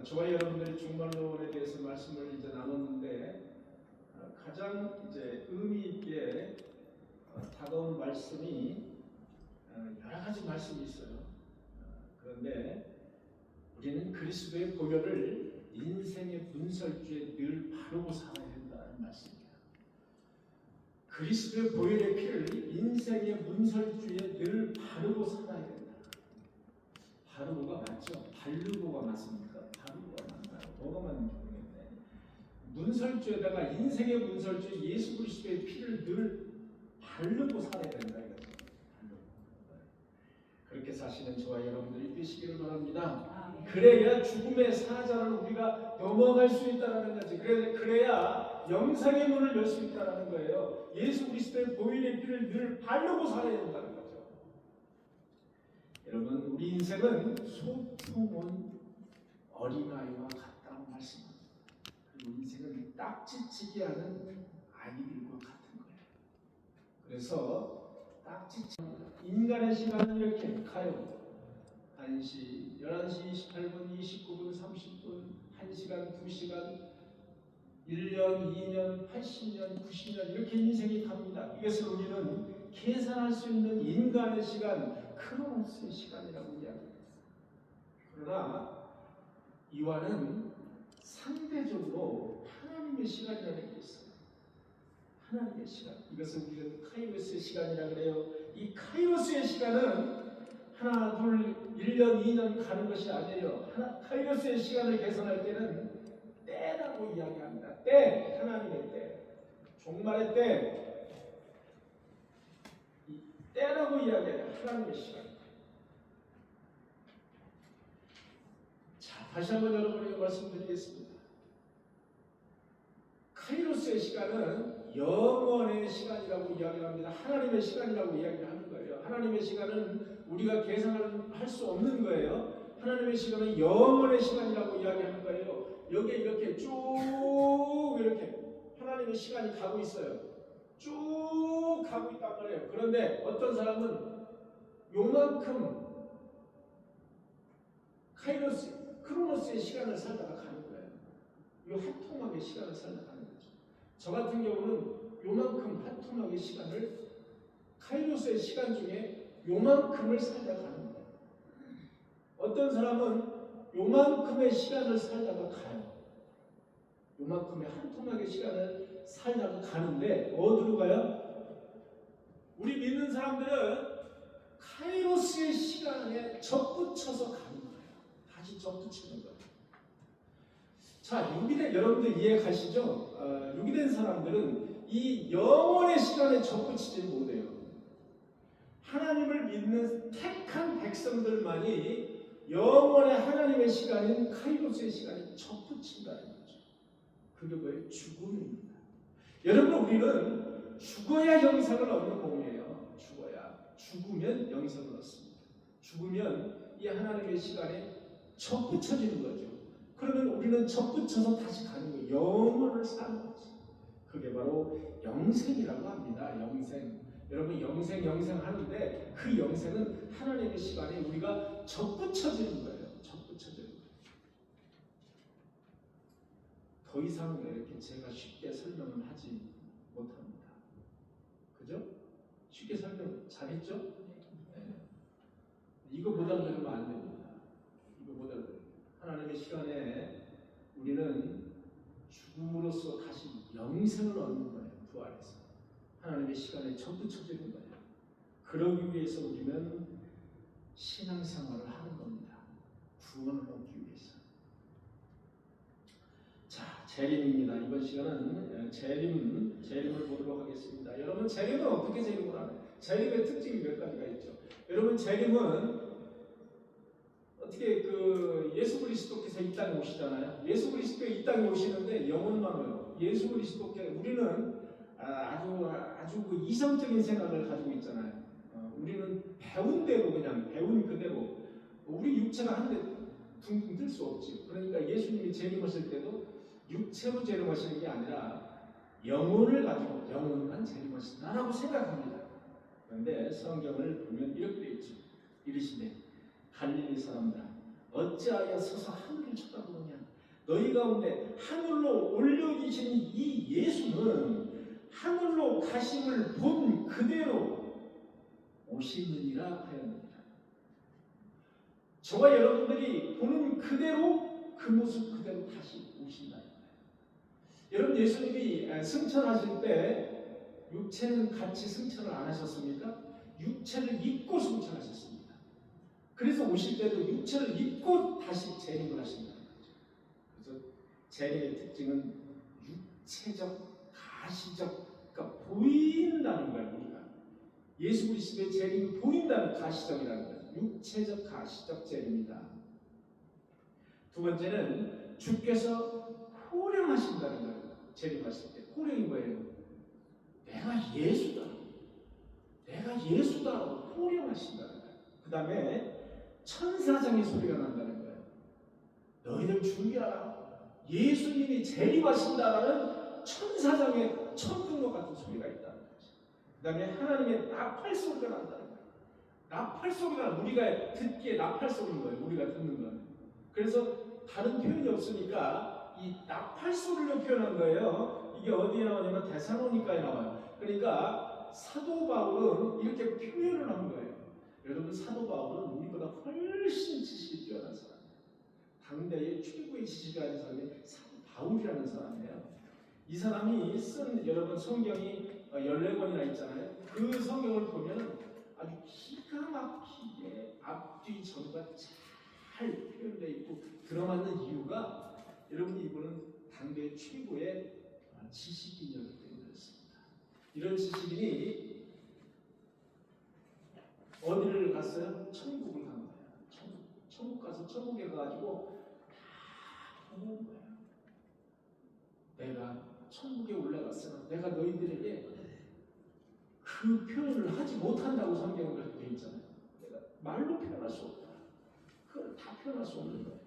저와 여러분들이 중반론에 대해서 말씀을 이제 나눴는데 가장 이제 의미 있게 다가온 말씀이 여러 가지 말씀이 있어요. 그런데 우리는 그리스도의 보혈을 인생의 문설주에 늘 바르고 살아야 된다는 말씀이에요. 그리스도의 보혈의 피를 인생의 문설주에 늘 바르고 살아야 된다. 바르고가 맞죠? 바르고가 맞습니까? 바르고가 맞나요? 뭐가 맞는지 모르겠네. 문설주에다가 인생의 문설주 예수 그리스도의 피를 늘 바르고 살아야 된다 이거죠. 그렇게 사시는 저와 여러분들이 되시기를 바랍니다. 그래야 죽음의 사자를 우리가 넘어갈 수 있다는 거지. 그래야 영생의 문을 열 수 있다는 거예요. 예수 그리스도의 보혈의 피를 늘 바르고 살아야 된다는 거죠. 여러분, 우리 인생은 소풍 어린아이와 같다고 말씀합니다. 그리고 인생은 딱지치기 하는 아이들과 같은 거예요. 그래서 딱지치기 인간의 시간은 이렇게 가요. 1시, 11시 28분, 29분, 30분, 1시간, 2시간, 1년, 2년, 80년, 90년 이렇게 인생이 갑니다. 이것을 우리는 계산할 수 있는 인간의 시간, 크로노스의 시간이라고 이야기합니다. 그러나 이와는 상대적으로 하나님의 시간이라는 게 있어요. 하나님의 시간. 이것을 우리는 카이로스의 시간이라고 그래요. 이 카이로스의 시간은 하나, 둘, 1년, 2년 가는 것이 아니에요. 카이로스의 시간을 계산할 때는 때라고 이야기합니다. 때, 하나님의 때, 종말의 때, 이 때라고 이야기해요. 하나님의 시간. 자, 다시 한번 여러분에게 말씀드리겠습니다. 카이로스의 시간은 영원의 시간이라고 이야기합니다. 하나님의 시간이라고 이야기하는 거예요. 하나님의 시간은 우리가 계산할 수 없는 거예요. 하나님의 시간은 영원의 시간이라고 이야기하는 거예요. 여기에 이렇게 쭉 이렇게 하나님의 시간이 가고 있어요. 쭉 가고 있단 말이에요. 그런데 어떤 사람은 요만큼 카이로스, 크로노스의 시간을 살다가 가는 거예요. 요 한 토막의 시간을 살다가 가는 거죠. 저 같은 경우는 요만큼 한 토막의 시간을 카이로스의 시간 중에 요만큼을 살다가 가는 거예요. 어떤 사람은 요만큼의 시간을 살다가 가요. 요만큼의 한 토막의 시간을 살다가 가는데 어디로 가요? 우리 믿는 사람들은 카이로스의 시간에 접붙여서 가는 거예요. 다시 접붙이는 거예요. 자, 유기된 여러분들 이해 가시죠? 유기된 사람들은 이 영원의 시간에 접붙이지 못해요. 하나님을 믿는 택한 백성들만이 영원의 하나님의 시간인 카이로스의 시간에 접붙인다는 거죠. 그게 뭐예요? 죽음입니다. 여러분, 우리는 죽어야 영생을 얻는 몸이에요. 죽으면 영생을 얻습니다. 죽으면 이 하나님의 시간에 접붙여지는 거죠. 그러면 우리는 접붙여서 다시 가는 거예요. 영원을 사는 거죠. 그게 바로 영생이라고 합니다. 영생. 여러분, 영생 하는데 그 영생은 하나님의 시간에 우리가 접붙여지는 거예요. 접붙여지는 거예요. 더 이상 이렇게 제가 쉽게 설명을 하지 못합니다. 그죠? 쉽게 설명 잘했죠? 네. 이거보다 그러면 안 됩니다. 이거보다 하나님의 시간에 우리는 죽음으로써 다시 영생을 얻는 거예요. 부활해서 하나님의 시간에 접붙여지는 거예요. 그러기 위해서 우리는 신앙생활을 하는 겁니다. 구원을 얻기 위해서. 자, 재림입니다. 이번 시간은 재림을 보도록 하겠습니다. 여러분, 재림은 어떻게 재림을 하나요? 재림의 특징이 몇 가지가 있죠. 여러분, 재림은 어떻게 예수 그리스도께서 이 땅에 오시잖아요. 예수 그리스도 이 땅에 오시는데 영혼만 와요. 예수 그리스도께 우리는 아주 이성적인 생각을 가지고 있잖아요. 우리는 배운 대로 그냥 배운 그대로 우리 육체가 한데 둥둥 뜰 수 없지. 그러니까 예수님이 재림하실 때도 육체로 재림하시는 게 아니라 영혼을 가지고 영혼만 재림하신다라고 생각합니다. 그런데 성경을 보면 이렇게 되어 있죠. 이르시되 갈릴리 사람들아 어찌하여 서서 하늘을 쳐다보느냐. 너희 가운데 하늘로 올려 계신 이 예수는 하늘로 가심을 본 그대로 오시느니라 하였느니라. 저와 여러분들이 보는 그대로 그 모습 그대로 다시 오신다. 여러분, 예수님이 승천하실 때 육체는 같이 승천을 안 하셨습니까? 육체를 입고 승천하셨습니다. 그래서 오실 때도 육체를 입고 다시 재림을 하신다는 거죠. 그래서 재림의 특징은 육체적, 가시적, 그러니까 보인다는 거예요. 우리가 예수 그리스도의 재림이 보인다는 가시적이라는 거예요. 육체적, 가시적 재림이다. 두 번째는 주께서 호령하신다는 거예요. 재림하실 때 호령이 뭐예요? 내가 예수다. 내가 예수다라고 호령하신다는 거예요. 그 다음에 천사장의 소리가 난다는 거예요. 너희들 준비하라. 예수님이 재림하신다라는 천사장의 천둥과 같은 소리가 있다는 거죠. 그 다음에 하나님의 나팔 소리가 난다는 거예요. 나팔 소리가 우리가 듣기에 나팔 소리인 거예요. 우리가 듣는 거예요. 그래서 다른 표현이 없으니까 이 나팔 소리로 표현한 거예요. 이게 어디에 나오냐면 데살로니가에 나와요. 그러니까 사도 바울은 이렇게 표현을 한 거예요. 여러분, 사도 바울은 우리보다 훨씬 지식이 뛰어난 사람이에요. 당대의 최고의 지식을 가진 사람이 사도 바울이라는 사람이에요. 이 사람이 쓴 여러분 성경이 14권이나 있잖아요. 그 성경을 보면 아주 기가 막히게 앞뒤 전과 잘 표현되어 있고 들어맞는 이유가 여러분, 이분은 당대 최고의 지식인이었기 때문에 그렇습니다. 이런 지식인이 어디를 갔어요? 천국을 간 거예요. 천국 가서 천국에 가가지고 다 보는 거예요. 내가 천국에 올라갔으나 내가 너희들에게 그 표현을 하지 못한다고 성경에 그렇게 되어 있잖아요. 내가 말로 표현할 수 없다. 그걸 다 표현할 수 없는 거예요.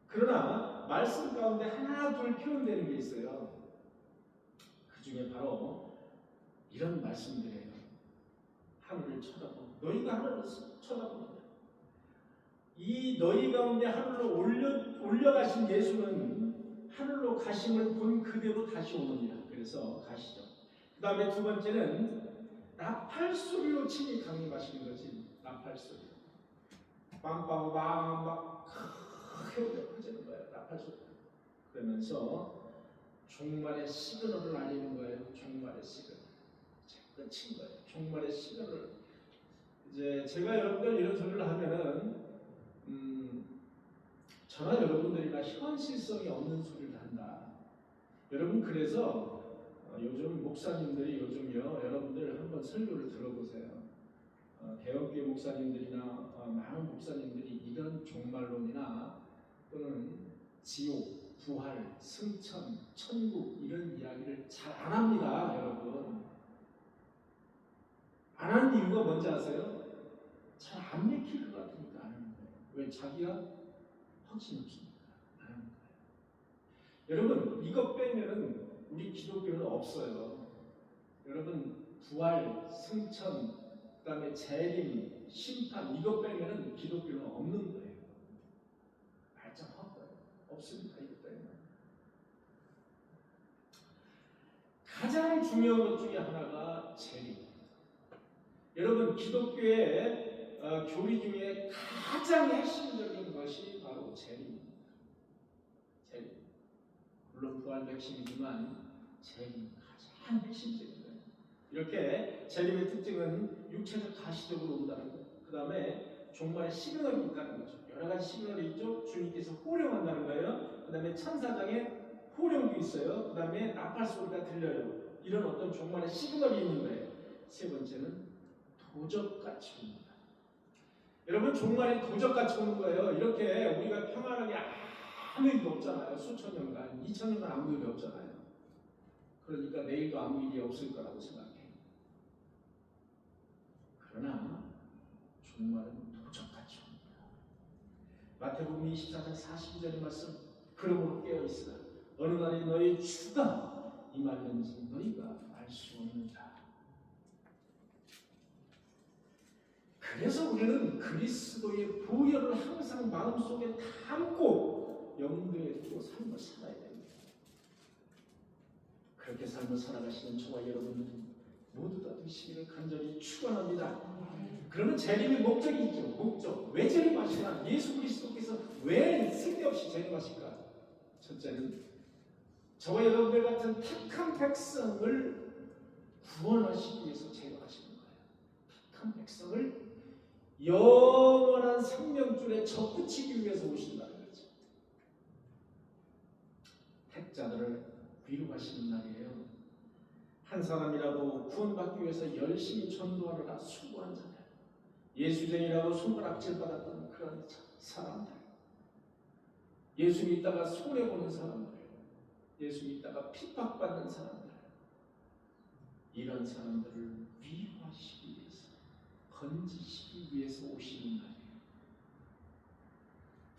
그러나 말씀 가운데 하나 둘 표현되는 게 있어요. 그 중에 바로 이런 말씀들이에요. 하늘을 쳐다보는, 너희가 하늘을 쳐다보는, 이 너희 가운데 하늘로 올려가신 예수는 하늘로 가심을 본 그대로 다시 오느니라. 그래서 가시죠. 그 다음에 두 번째는 나팔 소리로 친히 강림하시는 거지. 나팔 소리. 빵빵빵 막 크게 퍼지는 거예요. 나팔 소리. 그러면서 종말의 시그널을 알리는 거예요. 종말의 시그널. 끝인 거예요. 종말의 시그널. 이제 제가 여러분들 이런 소리를 하면은 저나 여러분들이나 현실성이 없는 소리를 한다. 여러분, 그래서 요즘 목사님들이 요즘요, 여러분들 한번 설교를 들어보세요. 대형교회 목사님들이나 많은 목사님들이 이런 종말론이나 또는 지옥, 부활, 승천, 천국 이런 이야기를 잘 안 합니다. 여러분, 안 하는 이유가 뭔지 아세요? 잘 안 맥힐 것 같으니까 안 하는 거예요. 왜? 자기가 확신이 없으니까 안 하는 거예요. 여러분, 이것 빼면은 우리 기독교는 없어요. 여러분, 부활, 승천, 그 다음에 재림, 심판 이것 빼면은 기독교는 없는 거예요. 말짱하고요. 없습니다. 이것 빼면. 가장 중요한 것 중에 하나가 재림. 여러분, 기독교의 교리 중에 가장 핵심적인 것이 바로 재림입니다. 재림. 물론 부활도 핵심이지만 재림 가장 핵심적인 거예요. 이렇게 재림의 특징은 육체적 가시적으로 온다는 것. 그 다음에 종말의 시그널이 있다는 거죠. 여러 가지 시그널이 있죠. 주님께서 호령한다는 거예요. 그 다음에 천사장의 호령도 있어요. 그 다음에 나팔 소리가 들려요. 이런 어떤 종말의 시그널이 있는 거예요. 세 번째는 도적같이 옵니다. 여러분, 종말이 도적같이 오는 거예요. 이렇게 우리가 평안하게 아무 일도 없잖아요. 수천 년간, 2000년간 아무 일이 없잖아요. 그러니까 내일도 아무 일이 없을 거라고 생각해요. 그러나 종말은 도적같이 옵니다. 마태복음 24장 42절의 말씀, 그러므로 깨어있으라. 어느 날에 너희 주가 임하는지 너희가 알 수 없느니라. 그래서 우리는 그리스도의 보혈을 항상 마음속에 담고 염두에 두고 삶을 살아야 됩니다. 그렇게 삶을 살아가시는 저와 여러분 모두 다 되시기를 간절히 축원합니다. 그러면 재림의 목적이 있죠. 목적. 왜 재림하시나? 예수 그리스도께서 왜 쓸데없이 재림하실까? 첫째는 저와 여러분들 같은 택한 백성을 구원하시기 위해서 재림하시는 거예요. 택한 백성을 영원한 생명줄에 접붙이기 위해서 오신다는 거죠. 택자들을 위로하시는 날이에요. 한 사람이라도 구원받기 위해서 열심히 전도하느라 수고한 자들, 예수쟁이라고 손가락질 받았던 그런 사람들, 예수 믿다가 손해보는 사람들, 예수 믿다가 핍박받는 사람들, 이런 사람들을 위로하시기 위해서, 건지시기 위해서 오시는 날이에요.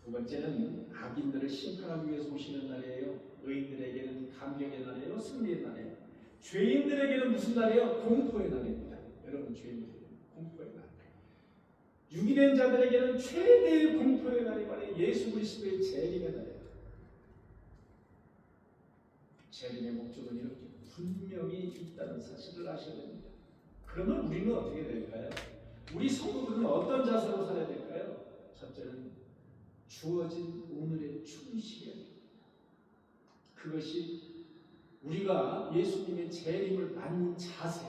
두 번째는 악인들을 심판하기 위해서 오시는 날이에요. 의인들에게는 감격의 날이에요. 승리의 날이에요. 죄인들에게는 무슨 날이에요? 공포의 날입니다. 여러분, 죄인들에게는 공포의 날. 유기된 자들에게는 최대의 공포의 날이 바로 예수 그리스도의 재림의 날이에요. 재림의 목적은 이렇게 분명히 있다는 사실을 아셔야 됩니다. 그러면 우리는 어떻게 될까요? 우리 성도들은 어떤 자세로 살아야 될까요? 첫째는 주어진 오늘에 충실해야 됩니다. 그것이 우리가 예수님의 재림을 맞는 자세.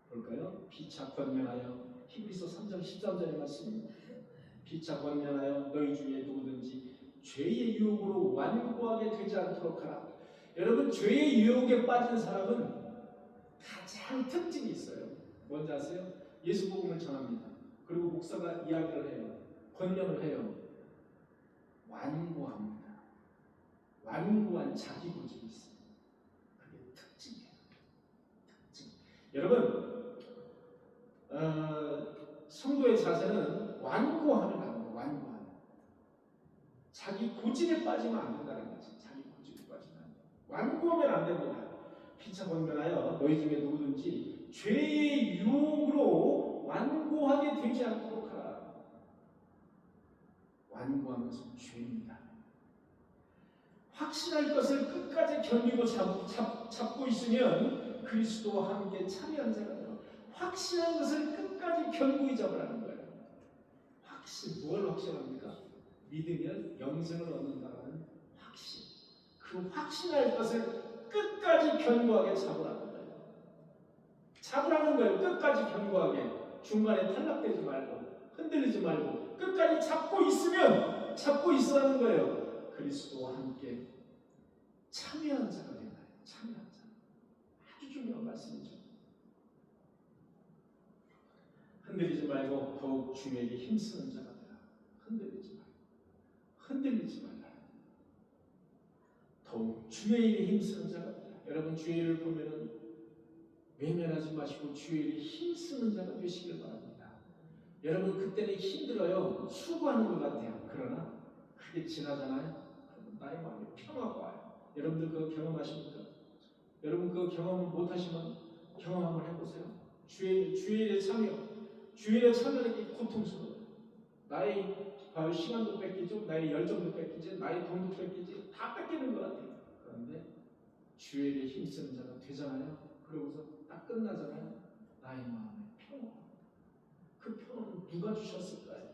볼까요? 피차 권면하여, 히브리서 3장 13절의 말씀입니다. 피차 권면하여 너희 중에 누구든지 죄의 유혹으로 완고하게 되지 않도록 하라. 여러분, 죄의 유혹에 빠진 사람은 가장 특징이 있어요. 뭔지 아세요? 예수 복음을 전합니다. 그리고 목사가 이야기를 해요. 권면을 해요. 완고합니다. 완고한 자기 고집이 있어요. 그게 특징이에요. 특징. 여러분, 성도의 자세는 완고하면 안 돼요. 완고하면. 자기 고집에 빠지면 안 된다는 거지. 자기 고집에 빠지면 안 돼요. 완고하면 안 됩니다. 피차 권면하여 너희 중에 누구든지 죄의 유혹으로 완고하게 되지 않도록 하라. 완고하면 죄입니다. 확신할 것을 끝까지 견디고 잡고 있으면 그리스도와 함께 참여한 자가 되어 확신한 것을 끝까지 견고히 잡으라는 거예요. 뭘 확신합니까? 믿으면 영생을 얻는다는 확신. 그 확신할 것을 끝까지 견고하게 잡으라는 거예요. 잡으라는 거예요. 끝까지 견고하게. 중간에 탈락되지 말고 흔들리지 말고 끝까지 잡고 있으라는 거예요. 그리스도와 함께 참여한 자가 되나요? 참여한 자. 아주 중요한 말씀이죠. 흔들리지 말고 더욱 주에게 힘쓰는 자가 되라. 흔들리지 말라. 더욱 주의 일에 힘쓰는 자가 되라. 여러분, 주의 일을 보면은 외면하지 마시고 주의 일에 힘쓰는 자가 되시길 바랍니다. 여러분, 그때는 힘들어요. 수고하는 것 같아요. 그러나 그게 지나잖아요. 나의 마음에 평화가 와요. 여러분들 그거 경험하십니까? 여러분 그거 경험 못하시면 경험 한번 해보세요. 주의 일에 참여하는 게 고통스러워요. 나의 시간도 뺏기죠. 나의 열정도 뺏기지. 나의 돈도 뺏기지. 다 뺏기는 것 같아요. 그런데 주의 일에 힘쓰는 자가 되잖아요. 그러고서 딱 끝나잖아요. 나의 마음에 평화. 그 평화는 누가 주셨을까요?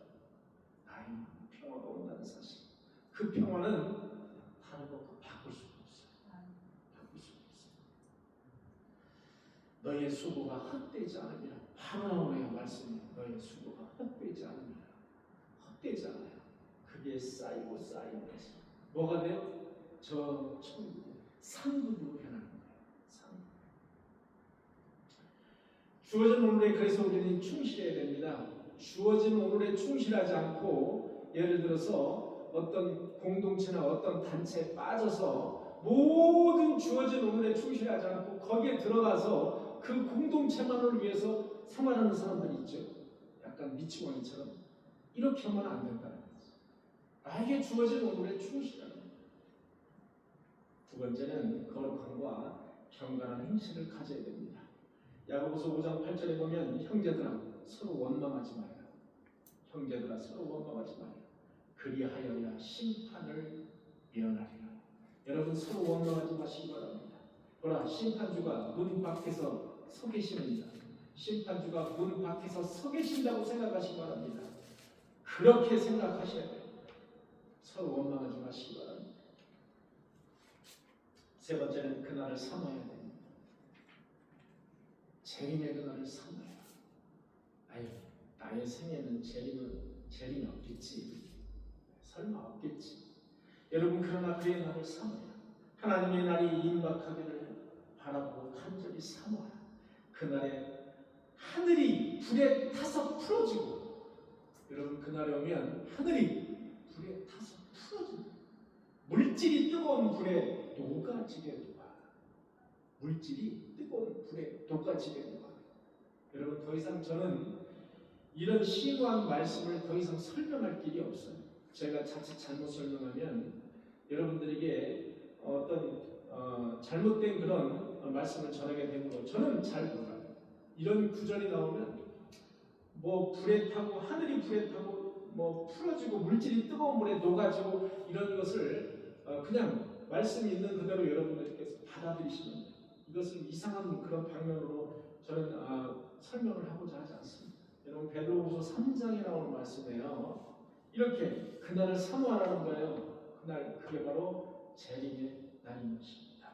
나의 마음에 평화가 온다는 사실. 그 평화는 다른 것과 바꿀 수가 없어요. 바꿀 수가 없어요. 너의 수고가 헛되지 않으리라. 바로 나오네요. 말씀이. 너의 수고가 헛되지 않으리라. 헛되지 않아요. 그게 쌓이고 쌓이면서 뭐가 돼요? 저 천국의 상급으로 변하는 거예요. 상급. 주어진 오늘에 그래서 우리는 충실해야 됩니다. 주어진 오늘에 충실하지 않고 예를 들어서 어떤 공동체나 어떤 단체에 빠져서 모든 주어진 오늘에 충실하지 않고 거기에 들어가서 그 공동체만을 위해서 생활하는 사람들이 있죠. 약간 미치광이처럼. 이렇게 하면 안 된다는 거죠. 나에게 주어진 오늘에 충실하는 거예요. 두 번째는 거룩함과 경건한 행실을 가져야 됩니다. 야고보서 5장 8절에 보면 형제들아 서로 원망하지 마라. 형제들아 서로 원망하지 마라. 그리하여야 심판을 예언하리라. 여러분 서로 원망하지 마시기 바랍니다. 보라, 심판주가 문 밖에서 서 계십니다. 심판주가 문 밖에서 서 계신다고 생각하시기 바랍니다. 그렇게 생각하셔야 돼요. 서로 원망하지 마시기 바랍니다. 세 번째는 그날을 삼아야 됩니다. 재림의 그날을 삼아야. 아유, 나의 생에는 재림이 없겠지. 설마 없겠지. 여러분 그러나 그의 날을 삼아야. 하나님의 날이 임박하기를 바라보고 간절히 삼아야. 그날에 하늘이 불에 타서 풀어지고, 여러분 그날에 오면 하늘이 불에 타서 풀어지고 물질이 뜨거운 불에 녹아지게 되고, 물질이 뜨거운 불에 녹아지게 되고. 여러분 더 이상 저는 이런 심오한 말씀을 더 이상 설명할 길이 없어요. 제가 자칫 잘못 설명하면 여러분들에게 어떤 잘못된 그런 말씀을 전하게 되므로 저는 잘 몰라요. 이런 구절이 나오면 뭐 불에 타고 하늘이 불에 타고 뭐 풀어지고 물질이 뜨거운 물에 녹아지고 이런 것을 그냥 말씀이 있는 그대로 여러분들께서 받아들이시면 돼요. 이것을 이상한 그런 방면으로 저는 설명을 하고자 하지 않습니다. 여러분 베드로후서 3장에 나오는 말씀이에요. 이렇게 그날을 사모하라는 거예요. 그날 그게 바로 재림의 날인 것입니다.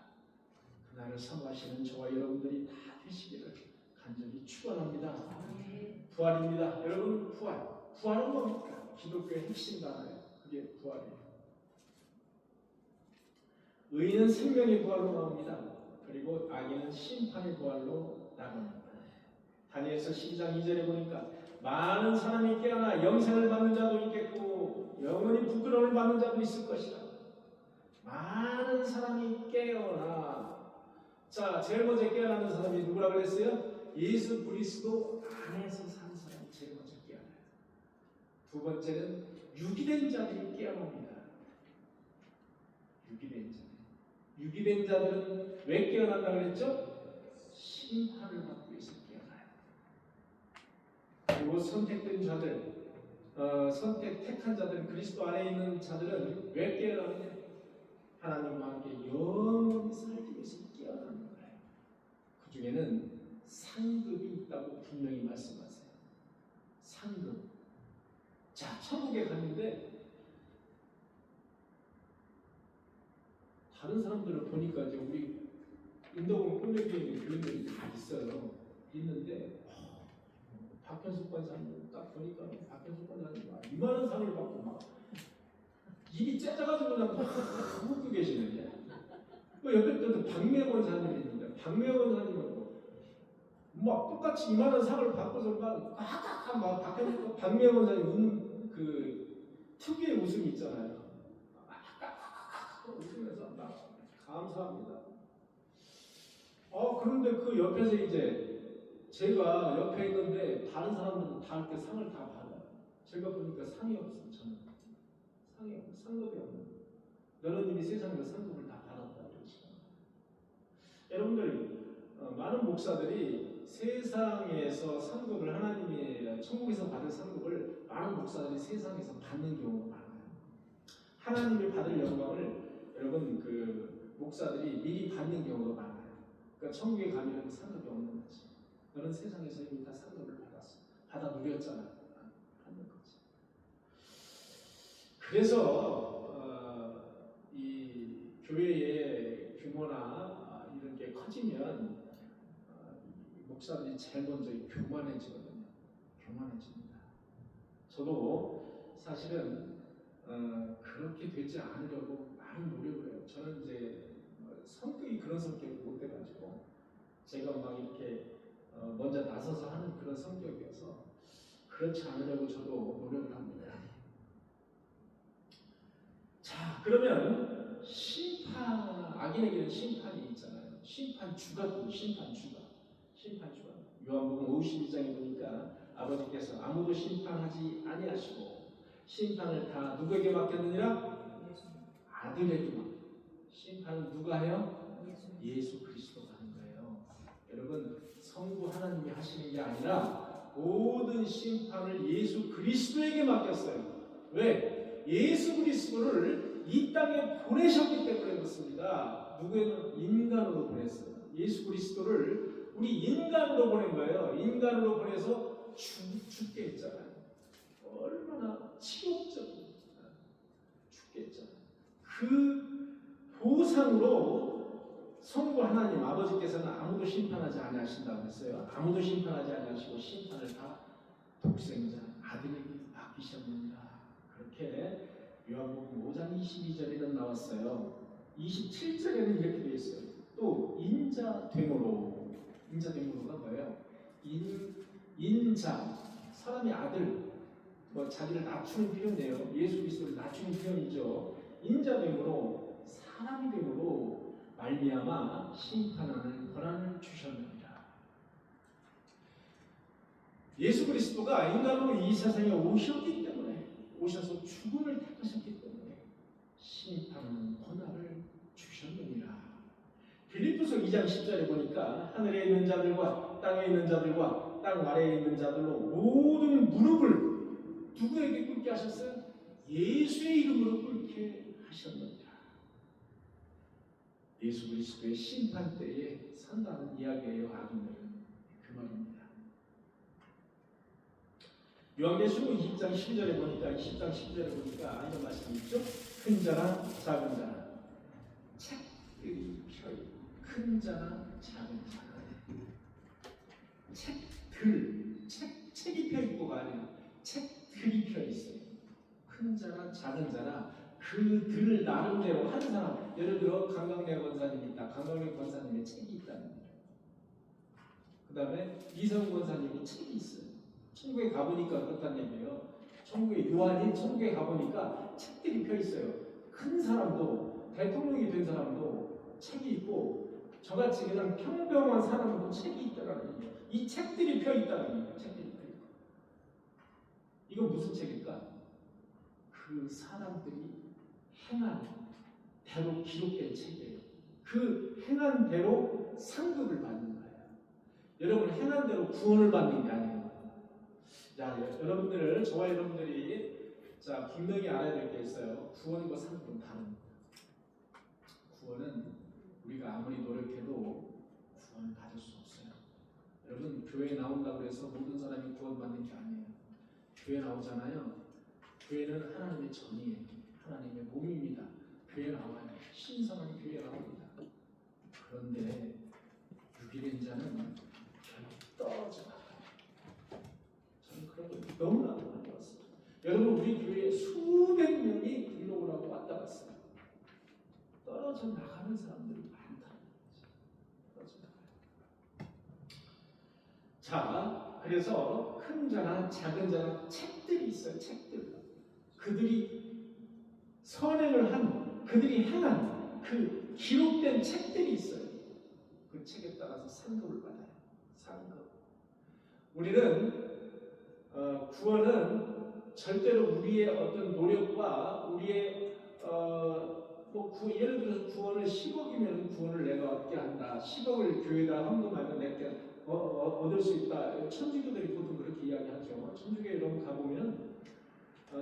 그날을 사모하시는 저와 여러분들이 다 되시기를 간절히 축원합니다. 부활입니다. 여러분 부활은 뭡니까? 기독교의 핵심 단어예요. 그게 부활이에요. 의인은 생명의 부활로 나옵니다. 그리고 악인은 심판의 부활로 나갑니다. 다니엘서 12장 2절에 보니까 많은 사람이 깨어나 영생을 받는 자도 있겠고 영원히 부끄러움을 받는 자도 있을 것이다. 많은 사람이 깨어나. 자, 제일 먼저 깨어나는 사람이 누구라 그랬어요? 예수 그리스도 안에서 사는 사람이 제일 먼저 깨어나요. 두 번째는 유기된 자들이 깨어납니다. 유기된 자. 유기된 자들은 왜 깨어난다 그랬죠? 심판을 받기 위해서 깨어나요. 그리고 선택된 자들, 택한 자들, 그리스도 안에 있는 자들은 왜 깨어나느냐? 하나님과 함께 영원히 살기 위해서 깨어나는 거예요. 그 중에는 상급이 있다고 분명히 말씀하세요. 상급. 자, 천국에 갔는데 다른 사람들을 보니까 이제 우리 인도공 꿈에기에 있는 교인들이 다 있어요. 있는데 박현숙 권사님 딱 보니까 박현숙 권사님 막 이만한 상을 받고 막 입이 째져가지고 그냥 막 웃고 계시는데 그 옆에 또 박명 권사님이 있는데 박명 권사님은 막 똑같이 이만한 상을 받고서 막 박현숙 박명 권사님 웃는 그 특유의 웃음이 있잖아요. 웃으면서 막 감사합니다. 그런데 그 옆에서 이제 제가 옆에 있는데 다른 사람들은 다 이렇게 상을 다 받아요. 제가 보니까 상이 없어요. 저는 상이 없어요. 상급이 없는. 너는 이미 세상에서 상급을 다 받았다 그러시죠. 여러분들 많은 목사들이 세상에서 상급을 하나님이 천국에서 받은 상급을 많은 목사들이 세상에서 받는 경우가 많아요. 하나님이 받을 영광을 여러분 그 목사들이 미리 받는 경우가 많아요. 그러니까 천국에 가면 상급이 없는 거지. 너는 세상에서 이미 다 상급을 받았어. 받아 누렸잖아. 받는 거지. 그래서 이 교회의 규모나 이런 게 커지면 목사들이 제일 먼저 교만해지거든요. 교만해집니다. 저도 사실은 그렇게 되지 않으려고 많은 노력을 해요. 저는 이제 성격이 그런 성격이 못 돼가지고 제가 막 이렇게 먼저 나서서 하는 그런 성격이어서 그렇지 않으려고 저도 노력을 합니다. 자, 그러면 악인에게는 심판이 있잖아요. 심판주가. 요한복음 52장에 보니까 아버지께서 아무도 심판하지 아니하시고 심판을 다 누구에게 맡겼느니라? 아들에게 맡겼느니라. 심판은 누가 해요? 예수 그리스도가 하는 거예요. 여러분 성부 하나님이 하시는 게 아니라 모든 심판을 예수 그리스도에게 맡겼어요. 왜? 예수 그리스도를 이 땅에 보내셨기 때문에 그렇습니다. 누구에는 인간으로 보냈어요. 예수 그리스도를 우리 인간으로 보낸 거예요. 인간으로 보내서 죽게 했잖아요. 얼마나 치욕적인 죽게 했잖아요. 그 보상으로 성부 하나님 아버지께서는 아무도 심판하지 아니하신다고 했어요. 아무도 심판하지 아니하시고 심판을 다 독생자 아들에게 맡기셨느니라. 그렇게 요한복음 5장 22절에는 나왔어요. 27절에는 이렇게 되어 있어요. 또 인자됨으로가 뭐예요? 인자 사람의 아들 뭐 자기를 낮추는 표현이에요. 예수 그리스도를 낮추는 표현이죠. 인자됨으로 사람이 됨으로 말미암아 심판하는 권한을 주셨느니라. 예수 그리스도가 인간으로 이 세상에 오셨기 때문에 오셔서 죽음을 택하셨기 때문에 심판하는 권한을 주셨느니라. 빌립보서 2장 10절에 보니까 하늘에 있는 자들과 땅에 있는 자들과 땅 아래에 있는 자들로 모든 무릎을 누구에게 꿇게 하셨어요? 예수의 이름으로 꿇게 하셨느니라. 예수 그리스도의 심판대에 산다는 이야기예요. 아동들은 그 말입니다. 요한계시록 20장 10절에 보니까 이런 말씀이 있죠. 큰 자나 작은 자나 책들이 펴있고 큰 자나 작은 자나 책이 펴있고가 아니라 책들이 펴있어요. 큰 자나 작은 자나 그들 나름대로 한 사람, 예를 들어 강강래 권사님이 있다. 강강래 권사님의 책이 있다는 거예요. 그 다음에 이성 권사님이 책이 있어요. 천국에 가보니까 그렇다는 얘기예요. 천국에 가보니까 책들이 펴있어요. 큰 사람도 대통령이 된 사람도 책이 있고 저같이 그냥 평범한 사람도 책이 있다는 얘기예요. 이 책들이 펴있다는 얘기예요. 책들이 펴있고. 이건 무슨 책일까? 그 사람들이 행한 대로 기록된 책이에요. 그 행한 대로 상급을 받는 거예요. 여러분 행한 대로 구원을 받는 게 아니에요. 자, 저와 여러분들이 분명히 알아야 될 게 있어요. 구원과 상급은 다릅니다. 구원은 우리가 아무리 노력해도 구원을 받을 수 없어요. 여러분 교회에 나온다고 해서 모든 사람이 구원받는 게 아니에요. 교회 나오잖아요. 교회는 하나님의 전이에요. 하나님의 몸입니다. 교회 나와요. 신성한 교회 나옵니다. 그런데 유기된 자는 결국 떨어져 나가요. 저는 그런 걸 너무나도 많이 봤어요. 여러분 우리 교회에 수백 명이 등록을 하고 왔다 갔어요. 떨어져 나가는 사람들이 많다는 거죠. 떨어져 나가요. 자, 그래서 큰 자나 작은 자나 책들이 있어요. 책들. 그들이 선행을 한, 그들이 행한 그 기록된 책들이 있어요. 그 책에 따라서 상급을 받아요. 상급. 우리는 구원은 절대로 우리의 어떤 노력과 우리의 예를 들어서 구원을 10억이면 구원을 내가 얻게 한다. 10억을 교회에다 헌금하면 내가 얻을 수 있다. 천주교들이 보통 그렇게 이야기하죠. 천주교에 여러분 가보면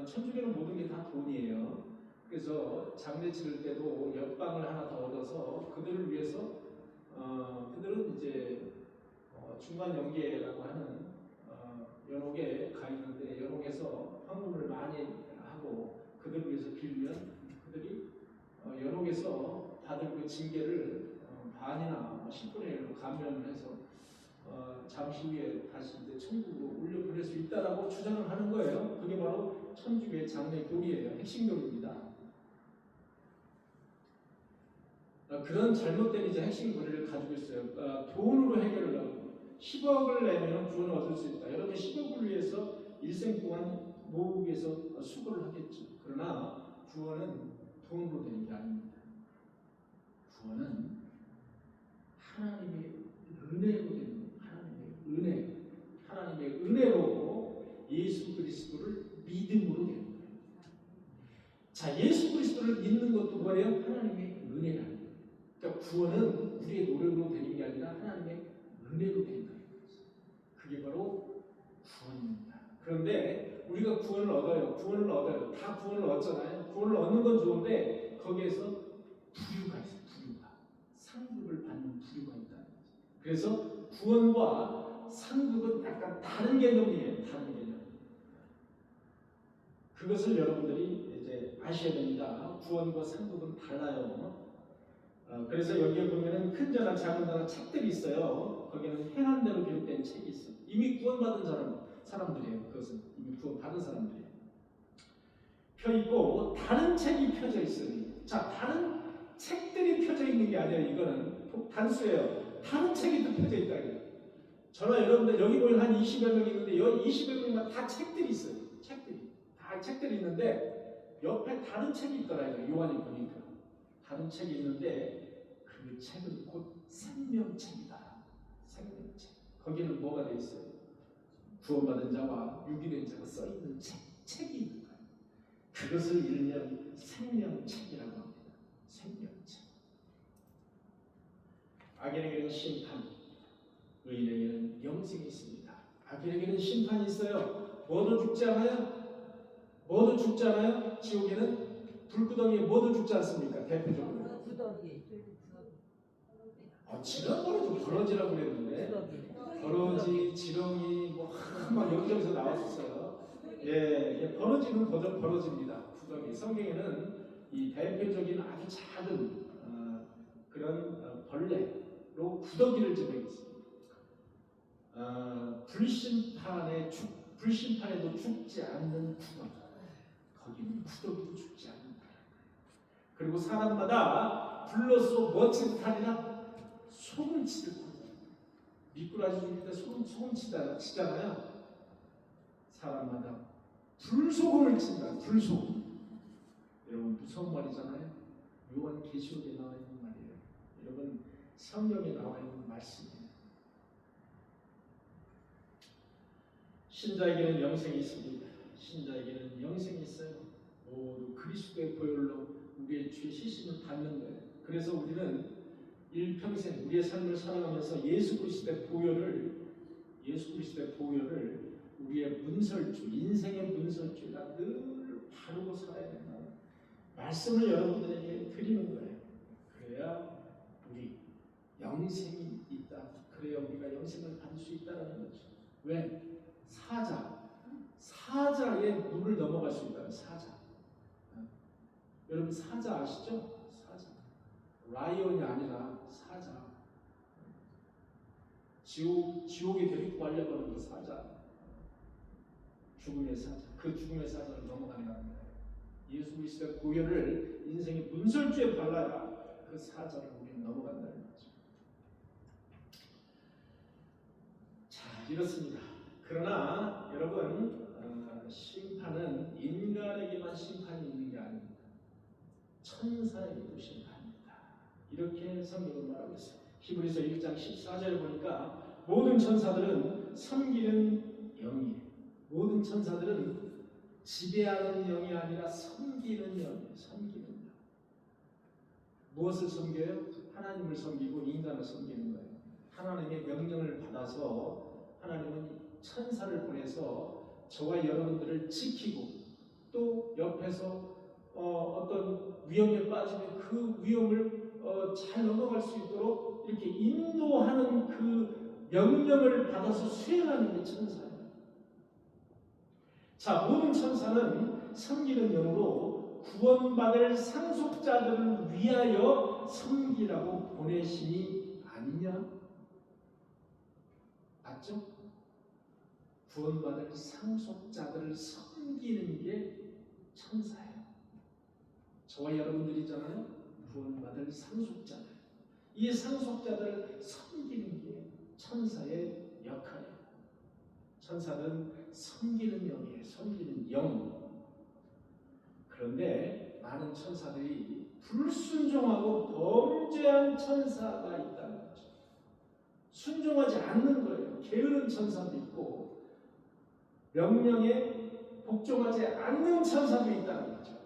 천주교는 모든 게 다 돈이에요. 그래서 장례 치를 때도 옆방을 하나 더 얻어서 그들을 위해서 그들은 이제 중간 연계라고 하는 연옥에 가 있는데 연옥에서 헌금을 많이 하고 그들을 위해서 빌면 그들이 연옥에서 받을 그 징계를 반이나 10분의 1로 감면을 해서 잠시 후에 다시 이제 천국으로 올려 보낼 수 있다라고 주장을 하는 거예요. 그게 바로 천주교의 장례 교리예요. 핵심 교리입니다. 그런 잘못된 이제 핵심 교리를 가지고 있어요. 돈으로 해결을 하고 10억을 내면 구원을 얻을 수 있다. 여러분 10억을 위해서 일생 동안 모으기 위해서 수고를 하겠죠. 그러나 구원은 돈으로 되는 게 아닙니다. 구원은 하나님의 은혜로 되는 하나님의 은혜로 예수 그리스도를 믿음으로 되는 거예요. 자, 예수 그리스도를 믿는 것도 뭐예요? 하나님의 은혜라는 거예요. 그러니까 구원은 우리의 노력으로 되는 게 아니라 하나님의 은혜로 되는 거예요. 그게 바로 그런데 우리가 구원을 얻어요. 구원을 얻어요. 다 구원을 얻잖아요. 구원을 얻는 건 좋은데 거기에서 부류가 있어요. 부류가. 상급을 받는 부류가 있다는 거죠. 그래서 구원과 상급은 약간 다른 개념이에요. 다른 개념. 그것을 여러분들이 이제 아셔야 됩니다. 구원과 상급은 달라요. 그래서 여기에 보면은 큰 자나 작은 자나 책들이 있어요. 거기는 행한 대로 기록된 책이 있어요. 이미 구원받은 사람들이에요. 그것은 이미 구원받은 사람들이에요. 펴 있고 다른 책이 펴져 있어요. 자, 다른 책들이 펴져 있는 게 아니라 이거는 단수예요. 다른 책이 또 펴져 있다. 저는 여러분들 여기 보면 한 20여 명 있는데 여기 20여 명만 다 책들이 있어요. 책들이 다 책들이 있는데 옆에 다른 책이 있더라고요. 요한이 보니까 다른 책이 있는데 그 책은 곧 생명책이다. 생명책. 거기는 뭐가 돼 있어요? 구원받은 자와 유기된 자가 써 있는 책이 있는 거예요. 그것을 일명 생명책이라고 합니다. 생명책. 악인에게는 심판, 의인에게는 영생이 있습니다. 악인에게는 심판이 있어요. 모두 죽지 않아요? 모두 죽지 않아요? 지옥에는 불구덩이에 모두 죽지 않습니까? 대표적으로. 지난번에도 버러지라고 그랬는데 버러지, 지렁이 막 여기저기서 나왔었어요. 예, 버러지는 버러지입니다. 구덩이. 성경에는 이 대표적인 아주 작은 그런 벌레로 구더기를 지정했습니다. 불심판에도 죽지 않는 구더기. 거기는 구더기도 죽지 않는다. 그리고 사람마다 불로써 멋진 듯하리라 소금 치듯 미꾸라지 죽일 때 소금 치잖아요. 사람마다 불소금을 친다. 불소금. 여러분 무서운 말이잖아요. 요한계시록에 나와 있는 말이에요. 여러분 성경에 나와 있는 말씀이에요. 신자에게는 영생이 있습니다. 신자에게는 영생이 있어요. 모두 그리스도의 보혈로 우리의 죄 씻음을 받는 거예요. 그래서 우리는 일평생 우리의 삶을 살아가면서 예수 그리스도의 보혈을 우리의 문설주, 인생의 문설주가 늘 바르고 살아야 된다는 말씀을 여러분들에게 드리는 거예요. 그래야 우리 영생이 있다. 그래야 우리가 영생을 받을 수 있다는 거죠. 왜? 사자의 물을 넘어갈 수 있다는 사자. 여러분 사자 아시죠? 사자. 라이온이 아니라 사자. 지옥에 데리고 가려고 하는 그 사자. 죽음의 사자. 그 죽음의 사자를 넘어간다는 거예요. 예수 그리스도의 보혈을 인생의 문설주에 발라야 그 사자를 우리는 넘어간다는 거죠. 자, 이렇습니다. 그러나 여러분 심판은 인간에게만 심판이 있는 게 아닙니다. 천사에게도 심판입니다. 이렇게 성경은 말하고 있어요. 히브리서 1장 14절에 보니까 모든 천사들은 섬기는 영이에요. 모든 천사들은 지배하는 영이 아니라 섬기는 영이에요. 섬기는 영. 무엇을 섬겨요? 하나님을 섬기고 인간을 섬기는 거예요. 하나님의 명령을 받아서 하나님은 천사를 보내서 저와 여러분들을 지키고 또 옆에서 어떤 위험에 빠지면 그 위험을 잘 넘어갈 수 있도록 이렇게 인도하는 그 명령을 받아서 수행하는 게 천사예요. 자, 모든 천사는 섬기는 영으로 구원받을 상속자들을 위하여 섬기라고 보내심이 아니냐? 맞죠? 구원받을 상속자들을 섬기는 게 천사예요. 저와 여러분들이잖아요. 구원받을 상속자들. 이 상속자들을 섬기는 게 천사의 역할이에요. 천사는 섬기는 영이에요. 섬기는 영. 그런데 많은 천사들이 불순종하고 범죄한 천사가 있다는 거죠. 순종하지 않는 거예요. 게으른 천사도 있고 명령에 복종하지 않는 천사도 있다는 거죠.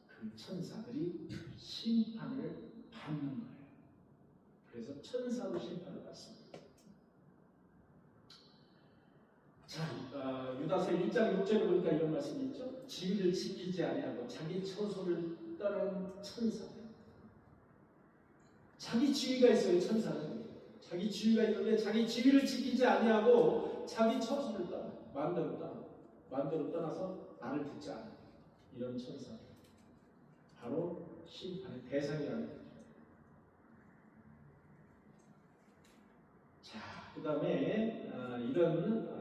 그 천사들이 심판을 받는 거예요. 그래서 천사도 심판을 받습니다. 자, 유다서 1장 6절에 보니까 이런 말씀이 있죠. 지위를 지키지 아니하고 자기 처소를 떠난 천사. 자기 지위가 있어요. 천사는 자기 지위가 있는데 자기 지위를 지키지 아니하고 자기 처소를 떠나 마음대로 떠나서 나를 듣지 않아. 이런 천사 바로 심판의 대상이라는 거죠. 자, 그 다음에 이런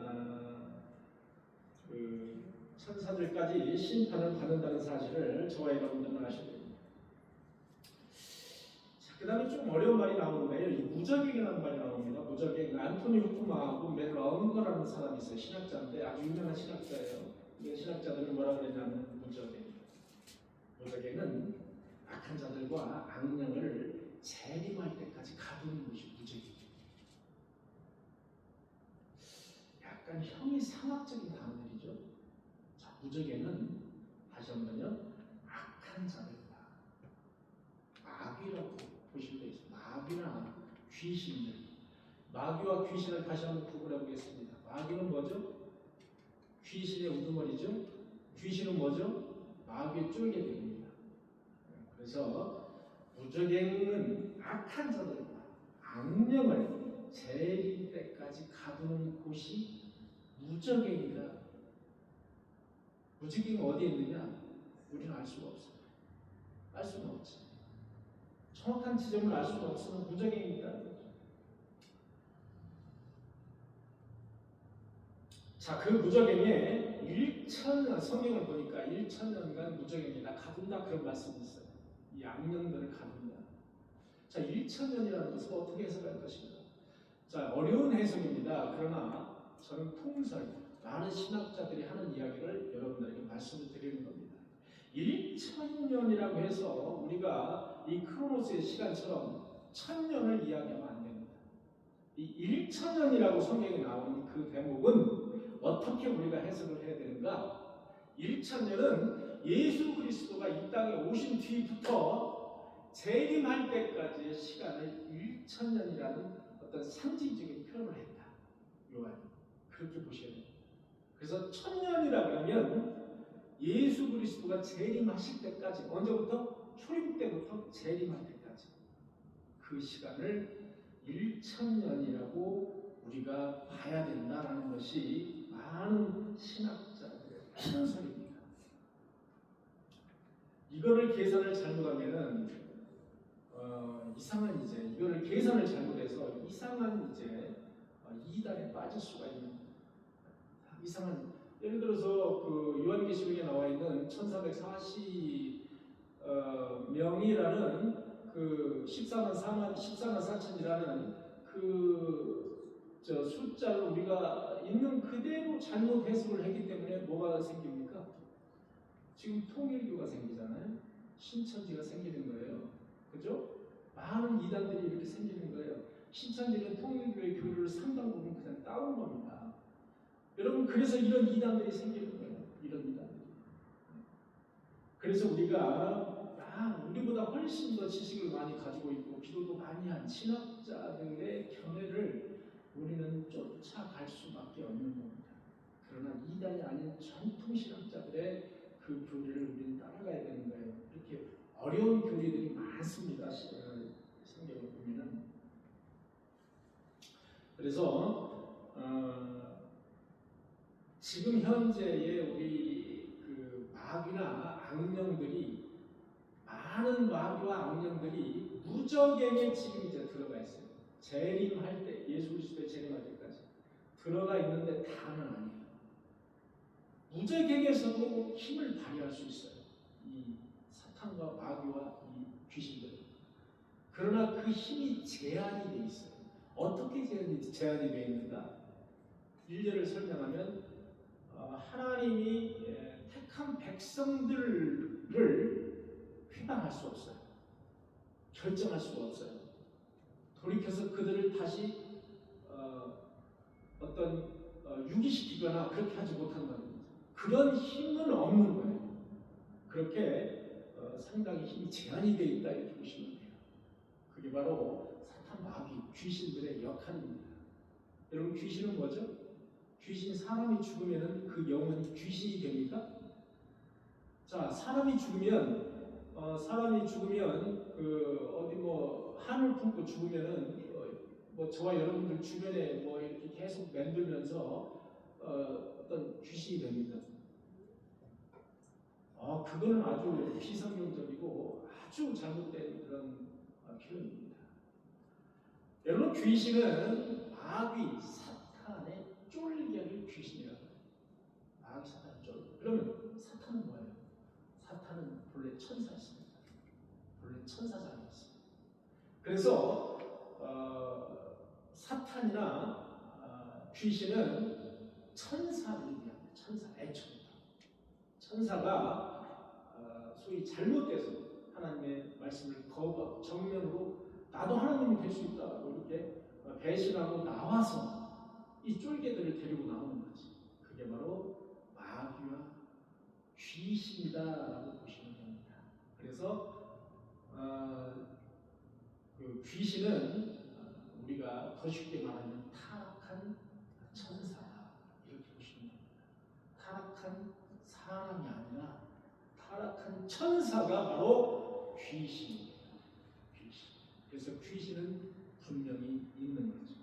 그 천사들까지 심판을 받는다는 사실을 저와 여러분들은 아셔야 됩니다. 그 다음에 좀 어려운 말이 나오는데요. 이 무적행이라는 말이 나옵니다. 무적행. 안토니 후쿠마하고 멜런거라는 사람이 있어요. 신학자인데 아주 유명한 신학자예요. 이 신학자들은 뭐라 그러냐면 무적행. 무적행은 악한 자들과 악령을 재림할 때까지 가두는 것이 무적행이에요. 약간 형이상학적인 단어들이죠. 자, 무적행은 다시 한번요. 악한 자들과 마귀라고 보시면 되겠습니다. 마귀나 귀신들. 마귀와 귀신을 다시 한번 구분해 보겠습니다. 마귀는 뭐죠? 귀신의 우두머리죠. 귀신은 뭐죠? 마귀의 쫄개들입니다. 그래서 무적행은 악한 자들과 악령을 재림 때까지 가두는 곳이 무적행이다. 무적행이 어디에 있느냐? 우리는 알 수가 없어요. 알 수는 없지. 정확한 지점을 알 수는 없으면 무적행이 있다는 거죠. 자, 그 무적행에 1,000년, 성경을 보니까 1,000년간 무적행이다 가둔다 그런 말씀이 있어요. 이 악령들을 가둔다. 자, 1,000년이라는 것을 어떻게 해석할 것인가? 자, 어려운 해석입니다. 그러나 저는 통설, 많은 신학자들이 하는 이야기를 여러분들에게 말씀을 드리는 겁니다. 1,000년이라고 해서 우리가 이 크로노스의 시간처럼 1,000년을 이야기하면 안 됩니다. 이 1,000년이라고 성경에 나오는 그 대목은 어떻게 우리가 해석을 해야 되는가? 1,000년은 예수 그리스도가 이 땅에 오신 뒤부터 재림할 때까지의 시간을 1,000년이라는 어떤 상징적인 표현을 했다. 요한이 그렇게 보셔야 돼요. 그래서 1,000년이라고 하면 예수 그리스도가 재림하실 때까지, 언제부터? 출입 때부터 재림할 때까지 그 시간을 1,000년이라고 우리가 봐야 된다는 것이 많은 신학자들의 편설입니다. 이거를 계산을 잘못하면은 이상한 이거를 계산을 잘못해서 이상한 이단에 빠질 수가 있는 이상한. 예를 들어서 그 요한계시록에 나와 있는 1440명이라는 그 14만 4천이라는 숫자를 우리가 있는 그대로 잘못 해석을 했기 때문에 뭐가 생깁니까? 지금 통일교가 생기잖아요. 신천지가 생기는 거예요. 그죠? 많은 이단들이 이렇게 생기는 거예요. 신천지는 통일교의 교리를 상당 부분 그냥 따온 겁니다. 여러분, 그래서 이런 이단들이 생기는 거예요. 이런 이단들이. 그래서 우리보다 훨씬 더 지식을 많이 가지고 있고 기도도 많이 한 신학자들의 견해를 우리는 쫓아갈 수밖에 없는 겁니다. 그러나 이단이 아닌 전통 신학자들의 그 교리를 우리는 따라가야 되는 거예요. 이렇게 어려운 교리들이 많습니다. 성경을 보면은. 그래서 지금 현재의 우리 그 마귀나 악령들이, 많은 마귀와 악령들이 무적행에 지금 들어가 있어요. 재림할 때, 예수 그리스도의 재림할 때까지 들어가 있는데 다는 아니에요. 무적행에서도 힘을 발휘할 수 있어요. 이 사탄과 마귀와 이 귀신들. 그러나 그 힘이 제한이 되어 있어요. 어떻게 제한이 되어 있는가? 일례를 설명하면 하나님이 택한 백성들을 회방할 수 없어요. 결정할 수가 없어요. 돌이켜서 그들을 다시 유기시키거나 그렇게 하지 못한다는 거죠. 그런 힘은 없는 거예요. 그렇게 상당히 힘이 제한이 되어 있다 이렇게 보시면 돼요. 그게 바로 사탄, 마귀, 귀신들의 역할입니다. 여러분, 귀신은 뭐죠? 귀신 사람이 죽으면은 그 영혼이 귀신이 됩니까? 자, 사람이 죽으면 그 어디 뭐 한을 품고 죽으면은 뭐 저와 여러분들 주변에 뭐 이렇게 계속 맴돌면서 어떤 귀신이 됩니다. 그거는 아주 비성경적이고 아주 잘못된 그런 표현입니다. 여러분, 귀신은 마귀 사탄의 쫄개를 귀신이라고 해요. 마귀 사탄의 쫄개. 그러면 사탄은 뭐예요? 사탄은 본래 천사였습니다. 본래 천사장이었어요. 그래서 사탄이나 귀신은 천사를 의미합니다. 천사, 애초부터. 천사가 소위 잘못돼서 하나님의 말씀을 거부하고 정면으로 나도 하나님이 될 수 있다 이렇게 배신하고 나와서 이 쫄개들을 데리고 나오는 거지. 그게 바로 마귀와 귀신이다라고 보시면 됩니다. 그래서 그 귀신은 우리가 더 쉽게 말하면 타락한 천사다 이렇게 보시면 됩니다. 타락한 사람이 아니라 타락한 천사가 바로 귀신입니다. 귀신. 그래서 귀신은 분명히 있는 거죠.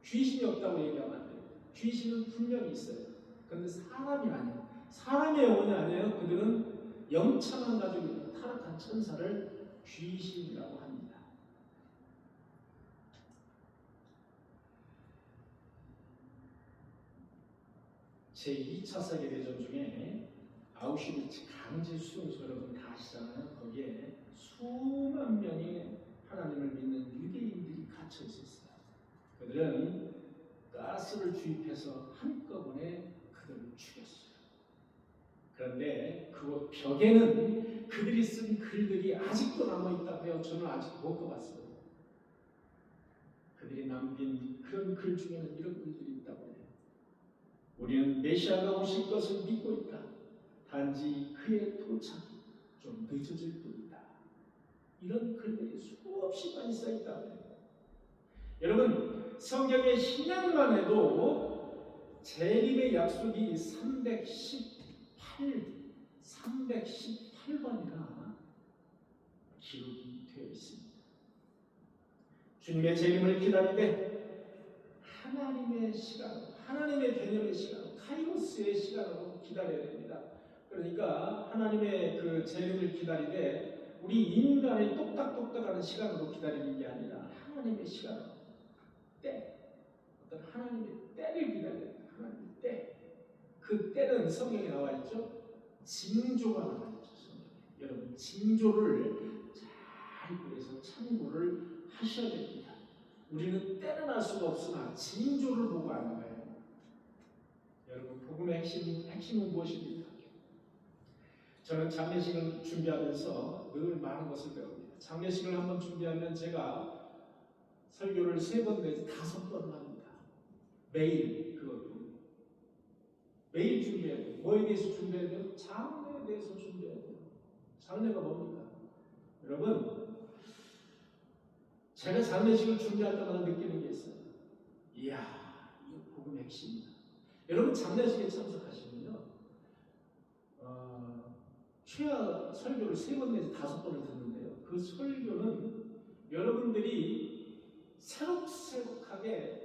귀신이 없다고 얘기하면 안 돼요. 귀신은 분명히 있어요. 그런데 사람이 아니에요. 사람의 영혼이 아니에요. 그들은 영창을 가지고 있는 타락한 천사를 귀신이라고 합니다. 제2차 세계대전 중에 아우슈비츠 강제 수용소 여러분 다 아시잖아요. 거기에 수만 명의 하나님을 믿는 유대인들이 갇혀 있었어요. 그들은 가스를 주입해서 한꺼번에 그들을 죽였어요. 그런데 그곳 벽에는 그들이 쓴 글들이 아직도 남아있다고 해요. 저는 아직 못 가봤어요. 그들이 남긴 그런 글 중에는 이런 글들이 있다고 해요. 우리는 메시아가 오실 것을 믿고 있다. 단지 그의 도착이 좀 늦어질 뿐이다. 이런 글들이 수없이 많이 써있다고 해요. 여러분, 성경의 신약만 해도 재림의 약속이 318번이나 기록이 되어 있습니다. 주님의 재림을 기다리되 하나님의 시간, 하나님의 개념의 시간, 카이로스의 시간으로 기다려야 됩니다. 그러니까 하나님의 그 재림을 기다리되 우리 인간의 똑딱똑딱하는 시간으로 기다리는 게 아니라 하나님의 시간으로 어떤 하나님의 때를 기다려야 됩니다. 하나님의 때. 그 때는 성경에 나와 있죠. 징조가 나와 있죠. 성경에. 여러분, 징조를 잘 구해서 참고를 하셔야 됩니다. 우리는 때는 알 수가 없으나 징조를 보고 아는 거예요. 여러분, 복음의 핵심은 무엇입니까? 저는 장례식을 준비하면서 늘 많은 것을 배웁니다. 장례식을 한번 준비하면 제가 설교를 3번 내지 5번 합니다. 매일 그것도 매일 준비해야 돼요. 뭐에 대해서 준비해야 돼요? 장래에 대해서 준비해야 돼요. 장래가 뭡니까? 여러분, 제가 장례식을 준비할 때마다 느끼는 게 있어요. 이야, 이거 복음의 핵심이다. 여러분, 장례식에 참석하시면요, 최하 설교를 3번 내지 5번을 듣는데요. 그 설교는 여러분들이 새록새록하게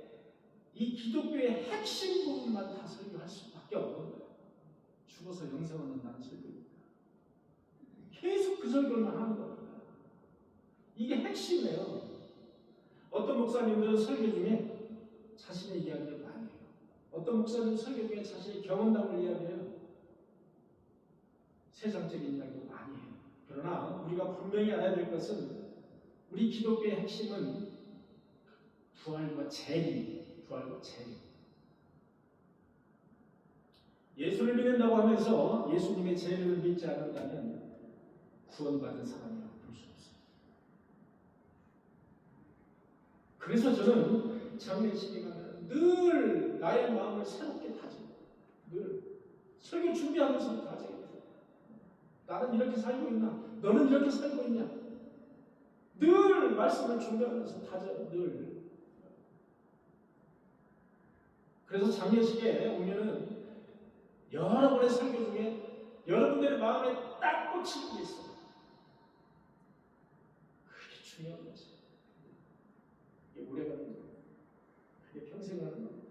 이 기독교의 핵심 부분만 다 설교할 수밖에 없는 거예요. 죽어서 영생 얻는다는 설교니까. 계속 그 설교만 하는 겁니다. 이게 핵심이에요. 어떤 목사님들은 설교 중에 자신의 이야기를 많이 해요. 어떤 목사님은 설교 중에 자신의 경험담을 이야기해요. 세상적인 이야기도 많이 해요. 그러나 우리가 분명히 알아야 될 것은 우리 기독교의 핵심은 부활과 재림, 부활과 재림. 예수를 믿는다고 하면서 예수님의 재림을 믿지 않는다면 구원받은 사람이라고 볼 수 없어요. 그래서 저는 장례식에 가면 늘 나의 마음을 새롭게 다져요. 늘 설교 준비하면서 다져요. 나는 이렇게 살고 있나? 너는 이렇게 살고 있냐? 늘 말씀을 준비하면서 다져요. 늘. 그래서 장례식에 오면은 여러분의 설교 중에 여러분들의 마음에 딱 꽂히는 게 있어요. 그게 중요한 거죠. 이게 오래가는 거예요. 그게 평생 가는 겁니다.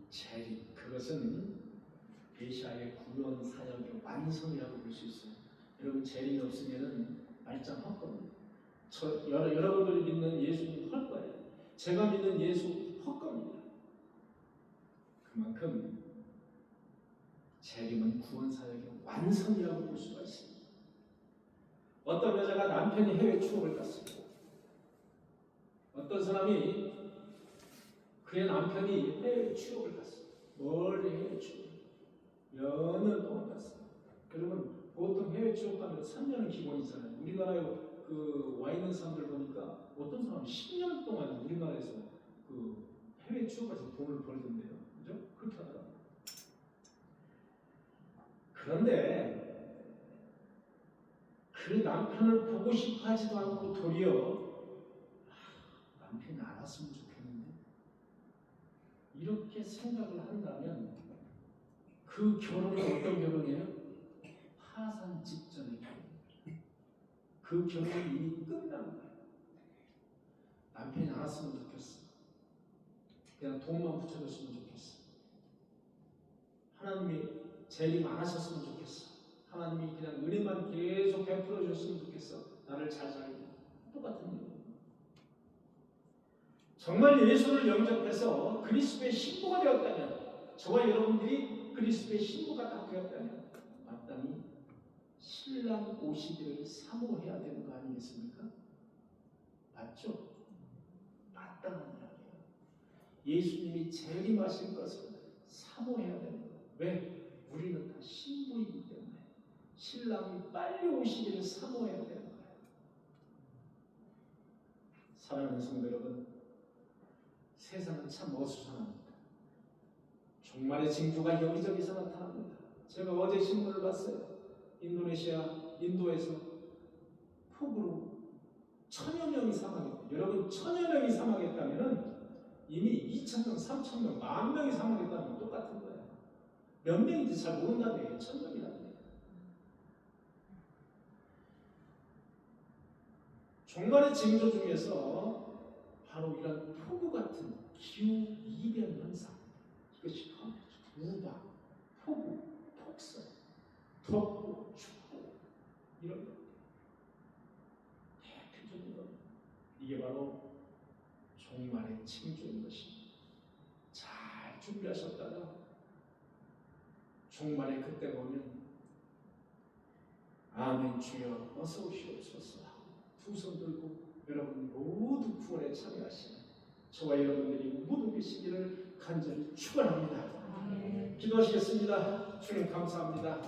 재림, 그것은 메시아의 구원 사역의 완성이라고 볼 수 있어요. 여러분 재림이 없으면은 말짱 헛겁니다. 여러분들이 믿는 예수님 헛거예요. 제가 믿는 예수 헛겁니다. 그만큼 재림은 구원 사역의 완성이라고 볼 수가 있습니다. 어떤 여자가 남편이 해외 추억을 갔습니다. 어떤 사람이 그의 남편이 해외 추억을 갔어요. 멀리 해외 추억. 몇 년 동안 갔어요. 그러면 보통 해외 추억 가면 3년은 기본이잖아요. 우리나라에 와 있는 사람들 보니까 어떤 사람은 10년 동안 우리나라에서 해외 추억에서 돈을 벌던데요. 그죠? 그렇게 하더라고요. 그런데 그 남편을 보고 싶어 하지도 않고 도리어 남편이 알았으면 좋겠는데 이렇게 생각을 한다면 그 결혼은 어떤 결혼이에요? 파산 직전의 결혼. 그 결혼이 이미 끝난 거예요. 남편이 알았으면 좋겠어. 그냥 돈만 붙여줬으면 좋겠어. 하나님이 재림 안 하셨으면 좋겠어. 하나님이 그냥 은혜만 계속 베풀어 주셨으면 좋겠어. 나를 잘 살고. 똑같은 일이에요. 정말 예수를 영접해서 그리스도의 신부가 되었다면, 저와 여러분들이 그리스도의 신부가 딱 되었다면 마땅히 신랑 오시기를 사모해야 되는 거 아니겠습니까? 맞죠? 마땅한 이야기예요. 예수님이 재림하실 것을 사모해야 되는 거예요. 왜? 우리는 다 신부이기 때문에 신랑이 빨리 오시기를 사모해야 되는 거예요. 사랑하는 성도 여러분, 세상은 참 어수선합니다. 종말의 징조가 여기저기서 나타납니다. 제가 어제 신문을 봤어요. 인도에서 폭우로 1000여 명이 사망했다. 여러분 1000여 명이 사망했다면 이미 2000명, 3000명, 10,000명이 사망했다는 건 똑같은 거예요. 몇 명인지 잘 모른다는 얘기예요. 1000명이라는 얘기예요. 종말의 징조 중에서 바로 이런 폭우 같은 기후 이변 현상, 이것이 우박, 폭우, 폭설, 덥고 춥고 이런 것, 대표적인 것, 이게 바로 종말의 징조인 것입니다. 잘 준비하셨다가 종말의 그때가 오면 아멘 주여 어서 오시옵소서 두 손 들고 여러분 모두 구원에 참여하시는 저와 여러분들이 모두 계시기를 간절히 축원합니다. 기도하시겠습니다. 주님 감사합니다.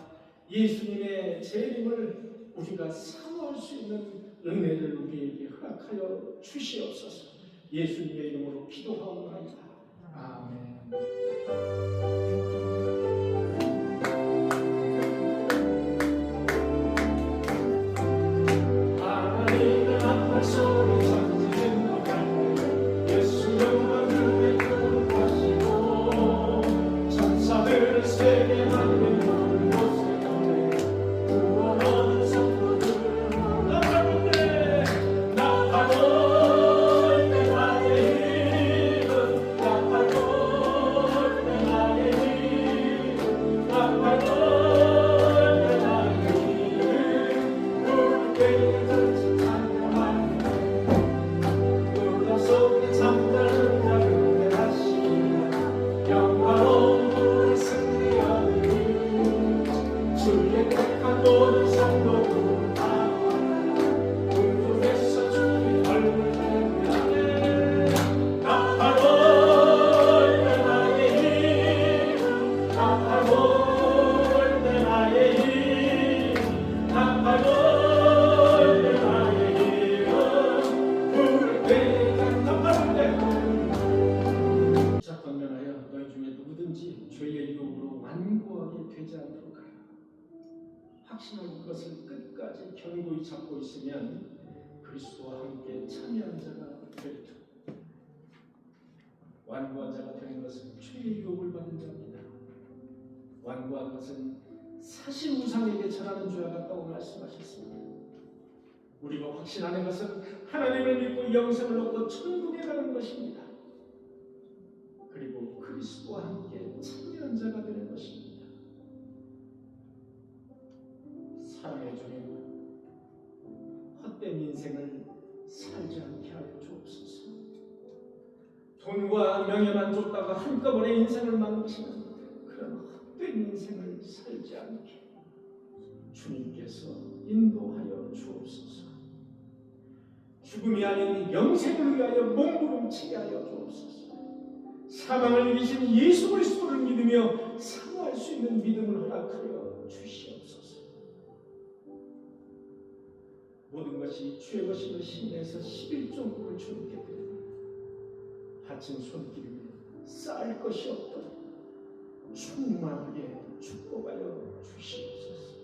예수님의 재림을 우리가 사모할 수 있는 은혜를 우리에게 허락하여 주시옵소서. 예수님의 이름으로 기도하옵나이다. 아멘. 확신하고 그것을 끝까지 견고히 잡고 있으면 그리스도와 함께 참여한 자가 되리라. 완고한 자가 되는 것은 주의 유혹을 받은 자입니다. 완고한 것은 사실 우상에게 절하는 죄와 같다고 말씀하셨습니다. 우리가 확신하는 것은 하나님을 믿고 영생을 얻고 천국에 가는 것입니다. 그리고 그리스도와 함께 참여한 자가 되는 것입니다. 사랑의 주님, 헛된 인생을 살지 않게 하여 주옵소서. 돈과 명예만 쫓다가 한꺼번에 인생을 망치는 그런 헛된 인생을 살지 않게 주님께서 인도하여 주옵소서. 죽음이 아닌 영생을 위하여 몸부림치게 하여 주옵소서. 사망을 이기신 예수 그리스도를 믿으며 사모할 수 있는 믿음을 허락하여 주시옵소서. 모든 것이 주의 것임을 신뢰해서 11종국을 주님께 드립니다. 바친 손길이 쌓을 것이 없도록 충만하게 축복하여 주시옵소서.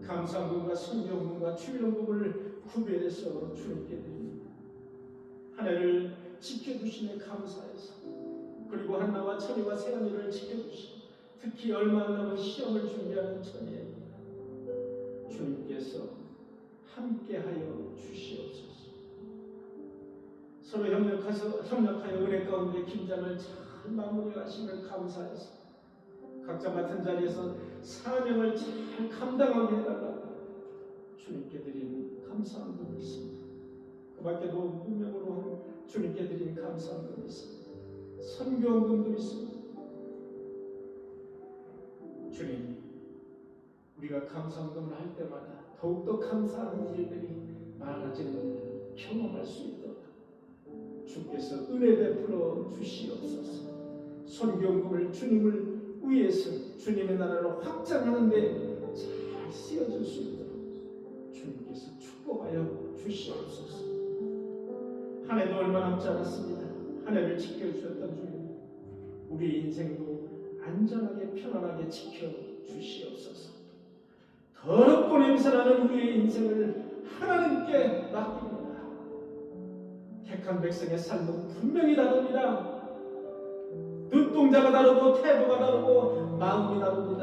감사금과 성경금과 주일원금을 구별해서 주님께 드립니다. 한 해를 지켜주시네 감사해서, 그리고 한나와 천이와 세안이를 지켜주시고 특히 얼마 안 남은 시험을 준비하는 천이에게 주님께서 함께하여 주시옵소서. 서로 협력하여 은혜 가운데 김장을 잘 마무리하심을 감사해서 각자 맡은 자리에서 사명을 잘 감당하게 해달라고 주님께 드리는 감사한 분이 있습니다. 그 밖에도 무명으로 주님께 드리는 감사한 분이 있습니다. 선교원금도 있습니다. 주님, 우리가 감사원금을 할 때마다 더욱더 감사하는 일들이 많아지는 것을 경험할 수 있도록 주께서 은혜 베풀어 주시옵소서. 선교원금을 주님을 위해서 주님의 나라를 확장하는 데 잘 쓰여질 수 있도록 주님께서 축복하여 주시옵소서. 한 해도 얼마 남지 않았습니다. 한 해를 지켜주셨던 주님, 우리 인생도 안전하게 편안하게 지켜주시옵소서. 더럽고 냄새나는 우리의 인생을 하나님께 맡깁니다. 택한 백성의 삶은 분명히 다릅니다. 눈동자가 다르고 태도가 다르고 마음이 다릅니다.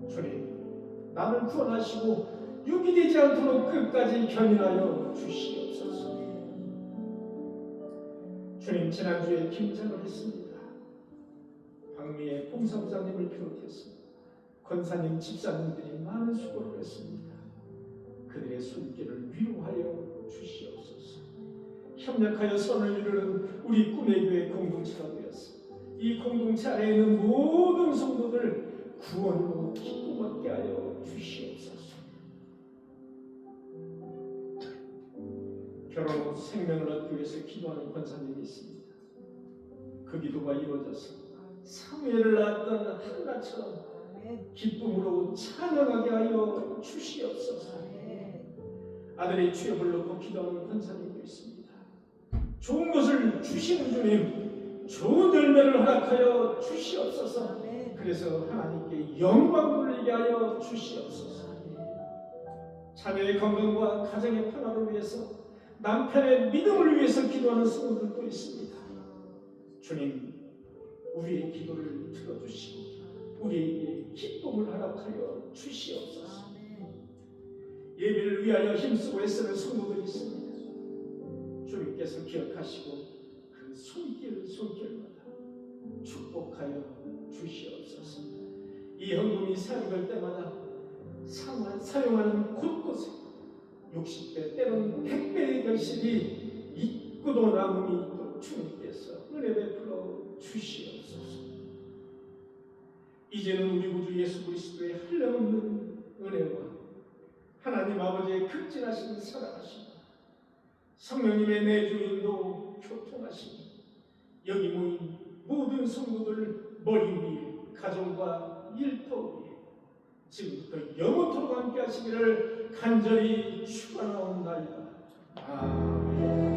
주님, 나를 구원하시고 유기되지 않도록 끝까지 견인하여 주시옵소서. 주님, 지난주에 김장을 했습니다. 박미애 봉사부장님을 비롯해서 권사님, 집사님들이 많은 수고를 했습니다. 그들의 손길을 위로하여 주시옵소서. 협력하여 선을 이루는 우리 꿈의 교회 공동체가 되었습니다. 이 공동체 안에 있는 모든 성도들 구원으로 기쁨 얻게 하여 주시옵소서. 결혼 후 생명을 얻기 위해서 기도하는 권사님이 있습니다. 그 기도가 이루어져서 사무엘을 낳았던 한나처럼 기쁨으로 찬양하게 하여 주시옵소서. 아들의 취업을 놓고 기도하는 권사님도 있습니다. 좋은 것을 주시는 주님, 좋은 열매를 허락하여 주시옵소서. 그래서 하나님께 영광 돌리게 하여 주시옵소서. 자녀의 건강과 가정의 평화를 위해서, 남편의 믿음을 위해서 기도하는 성도들도 있습니다. 주님, 우리의 기도를 들어주시고 우리에게 기쁨을 허락하여 주시옵소서. 예배를 위하여 힘쓰고 애쓰는 성도들이 있습니다. 주님께서 기억하시고 그 손길마다 축복하여 주시옵소서. 이 헌금이 사용될 때마다 사용하는 곳곳에 60배 때로는 100배의 결실이 있고도 남음이 있도록 주님께서 은혜 베풀어 주시옵소서. 이제는 우리 구주 예수 그리스도의 한량없는 은혜와 하나님 아버지의 극진하신 사랑하심, 성령님의 내주인도 교통하심, 여기 모인 모든 성도들 머리 위에, 가정과 일터 위에 지금부터 영원토록 함께 하시기를 간절히 축원하옵나이다. 아멘.